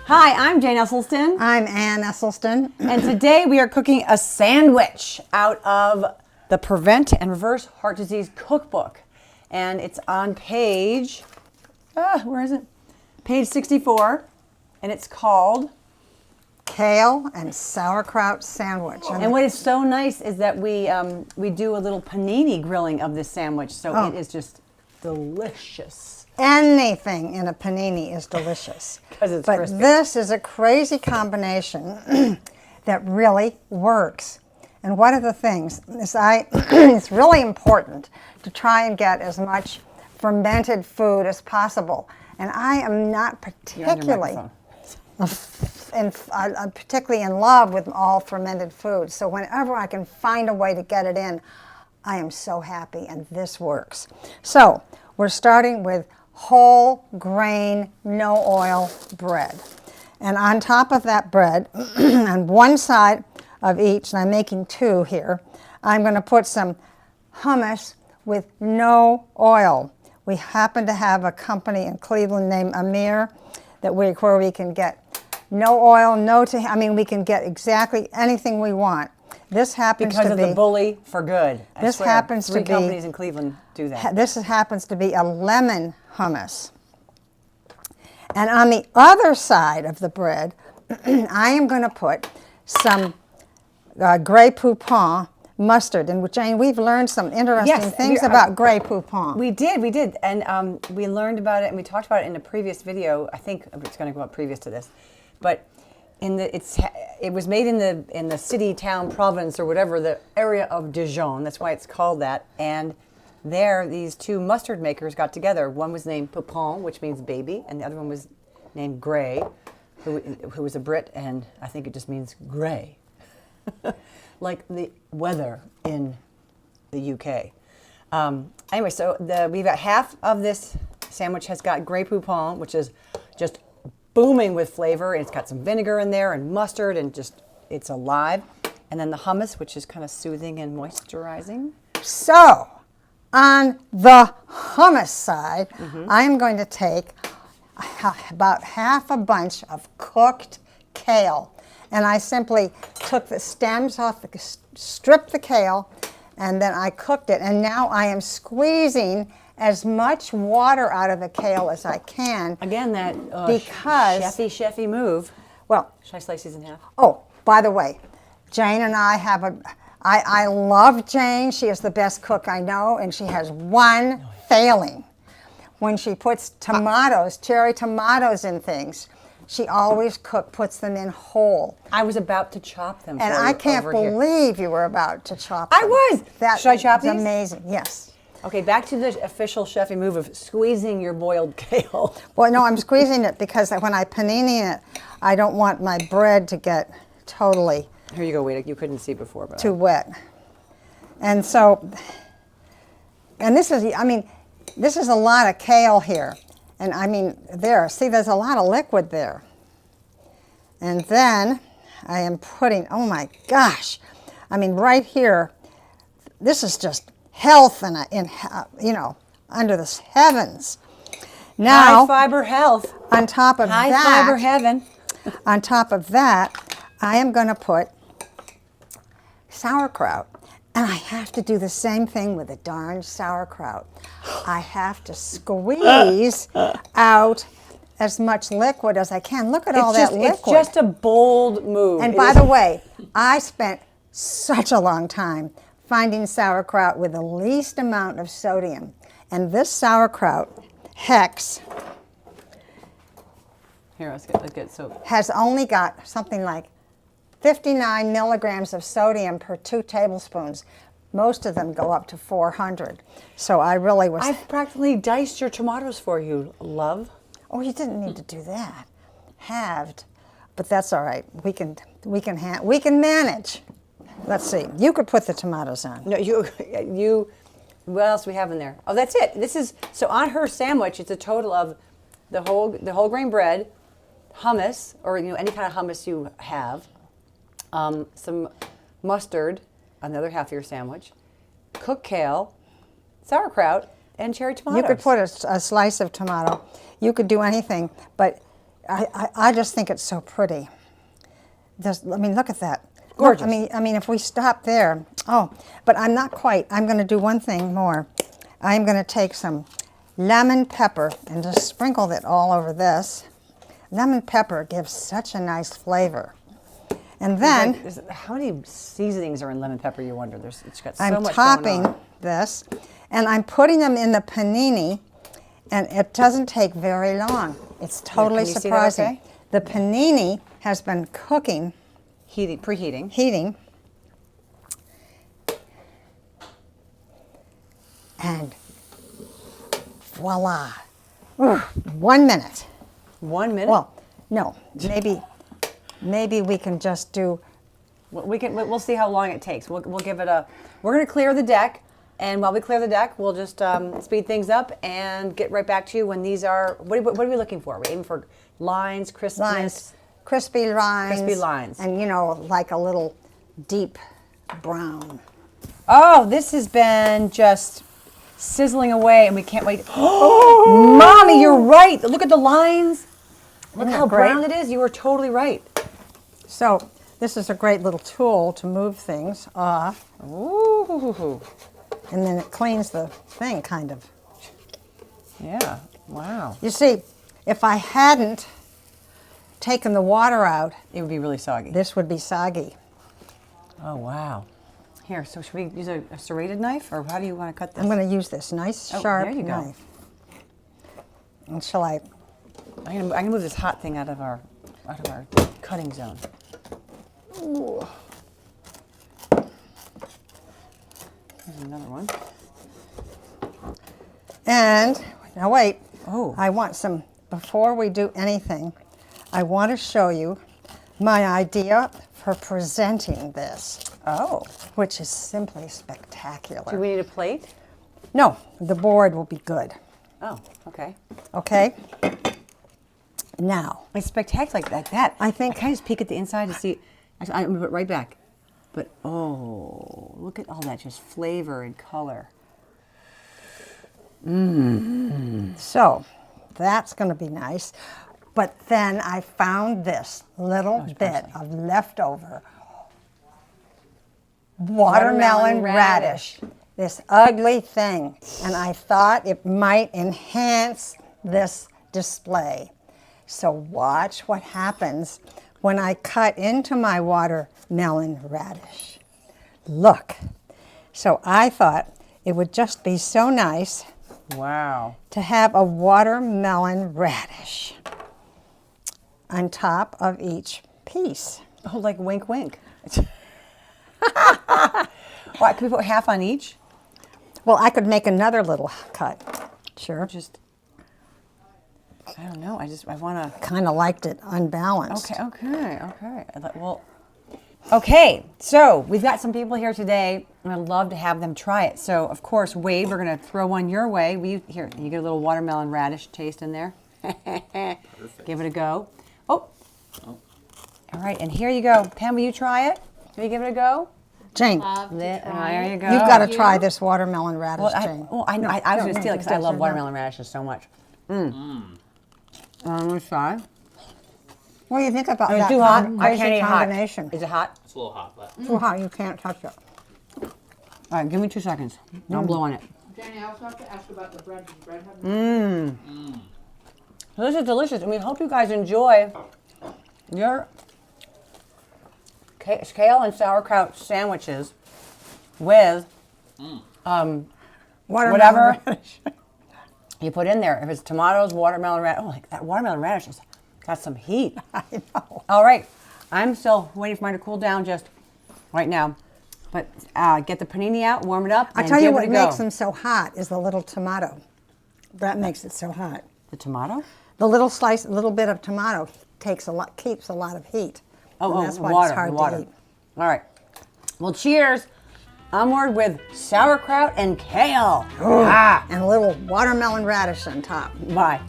Hi, I'm Jane Esselstyn. I'm Ann Esselstyn. And today we are cooking a sandwich out of the Prevent and Reverse Heart Disease Cookbook. And it's on page, where is it? Page 64. And it's called Kale and Sauerkraut Sandwich. And what is so nice is that we do a little panini grilling of this sandwich. So it is just delicious. Anything in a panini is delicious. Because it's but crispy. This is a crazy combination that really works. And one of the things is it's really important to try and get as much fermented food as possible. And I am not particularly particularly in love with all fermented food. So whenever I can find a way to get it in, I am so happy, and this works. So we're starting with whole grain, no oil bread. And on top of that bread, on one side of each, and I'm making two here, I'm going to put some hummus with no oil. We happen to have a company in Cleveland named Amir where we can get no oil, we can get exactly anything we want. This happens because to of be the bully for good. This happens to be 3 companies in Cleveland do that. This happens to be a lemon hummus. And on the other side of the bread, I am going to put some Grey Poupon mustard. And Jane, we've learned some interesting things about Grey Poupon. We did. And we learned about it and we talked about it in a previous video. I think it's going to go up previous to this. But it was made in the city, town, province, or whatever, the area of Dijon. That's why it's called that. And there, these two mustard makers got together. One was named Poupon, which means baby, and the other one was named Grey, who was a Brit, and I think it just means grey, like the weather in the UK. Anyway, so we've got half of this sandwich has got Grey Poupon, which is just booming with flavor, and it's got some vinegar in there and mustard, and just it's alive. And then the hummus, which is kind of soothing and moisturizing. So, on the hummus side, I'm going to take about half a bunch of cooked kale, and I simply took the stems off, stripped the kale, and then I cooked it. And now I am squeezing as much water out of the kale as I can. Again, that because chefy move. Well, should I slice these in half? Oh, by the way, Jane and I have I love Jane. She is the best cook I know, and she has one failing. When she puts cherry tomatoes in things, she always puts them in whole. I was about to chop them. And I can't believe you were about to chop them. I was. Should I chop these? That's amazing. Yes. Okay, back to the official chefy move of squeezing your boiled kale. Well, no, I'm squeezing it because when I panini it, I don't want my bread to get totally. Here you go, wait, you couldn't see before. But too wet. And so, and this is a lot of kale here. And there's a lot of liquid there. And then I am putting, oh my gosh, right here, this is just health under the heavens. Now, high fiber health. On top of high fiber heaven. On top of that, I am going to put sauerkraut. And I have to do the same thing with the darn sauerkraut. I have to squeeze out as much liquid as I can. Look at all that liquid. It's just a bold move. And by the way, I spent such a long time finding sauerkraut with the least amount of sodium. And this sauerkraut, Hex, here, let's get so has only got something like 59 milligrams of sodium per 2 tablespoons. Most of them go up to 400. So I really was. I've practically diced your tomatoes for you, love. Oh, you didn't need to do that. Halved, but that's all right. We can manage. Let's see. You could put the tomatoes on. No, you. What else do we have in there? Oh, that's it. This is so on her sandwich. It's a total of the whole grain bread, hummus, or any kind of hummus you have, some mustard on the other half of your sandwich, cooked kale, sauerkraut, and cherry tomatoes. You could put a slice of tomato. You could do anything, but I just think it's so pretty. I mean, look at that. Gorgeous. Look, I mean, if we stop there, oh, but I'm not quite. I'm going to do one thing more. I'm going to take some lemon pepper and just sprinkle it all over this. Lemon pepper gives such a nice flavor. And then How many seasonings are in lemon pepper, you wonder? It's got so I'm much topping going on. this, and I'm putting them in the panini, and it doesn't take very long. It's totally can you see that surprising. okay? The panini has been cooking, Preheating. heating, and voila. Ooh, 1 minute. 1 minute? Well, no, maybe we can just do. We'll see how long it takes. We'll give it a. We're going to clear the deck, and while we clear the deck, we'll just speed things up and get right back to you when these are. What are we looking for? We're aiming for lines, crispness. Lines, crispy lines. Crispy lines. And, you know, like a little deep brown. Oh, this has been just sizzling away, and we can't wait. Oh, Mommy, you're right. Look at the lines. Look Isn't how that great? brown it is. You are totally right. So this is a great little tool to move things off. Ooh. And then it cleans the thing, kind of. Yeah. Wow. You see, if I hadn't taken the water out, It would be really soggy. this would be soggy. Oh, wow. Here, so should we use a serrated knife, or how do you want to cut this? I'm going to use this nice, Oh, sharp there you go. knife. And shall I? I'm gonna move this hot thing out of our cutting zone. Ooh. Here's another one. And, now wait. Oh. I want some, before we do anything, I want to show you my idea for presenting this, Oh. which is simply spectacular. Do we need a plate? No, the board will be good. Oh, okay. Okay? Now, It's spectacular like that. I think- I kind of just peek at the inside to see. I'm gonna put it right back. But oh, look at all that just flavor and color. so that's going to be nice. But then I found this little bit of leftover watermelon radish. This ugly thing. And I thought it might enhance this display. So watch what happens when I cut into my watermelon radish. Look. So I thought it would just be so nice Wow. to have a watermelon radish on top of each piece. Oh, like wink, wink. What, can we put half on each? Well, I could make another little cut. Sure. Just, I don't know. I want to. Kind of liked it unbalanced. Well, okay. So we've got some people here today, and I'd love to have them try it. So of course, Wade, we're going to throw one your way. Here, you get a little watermelon radish taste in there. Give it a go. Oh. All right, and here you go. Pam, will you try it? Will you give it a go? Jane, There you go. you've got to try this watermelon radish, Well, Jane. I know. I was going to steal it because I love no. watermelon radishes so much. Let's try. What do you think about It's that too hot. I crazy can't eat hot. combination? Is it hot? It's a little hot, but Too hot, you can't touch it. All right, give me 2 seconds. Don't blow on it. Jenny, I also have to ask about the bread. Does bread have So this is delicious, and we hope you guys enjoy your kale and sauerkraut sandwiches with Watermelon whatever radish. you put in there. If it's tomatoes, watermelon radish. Oh, like that watermelon radish has got some heat. I know. All right, I'm still waiting for mine to cool down just right now. But get the panini out, warm it up, I and tell you give what it a go. makes them so hot is the little tomato. That makes it so hot. The tomato? The little bit of tomato keeps a lot of heat. And that's why water, it's hard the water. to eat. All right. Well, cheers. Onward with sauerkraut and kale. And a little watermelon radish on top. Bye.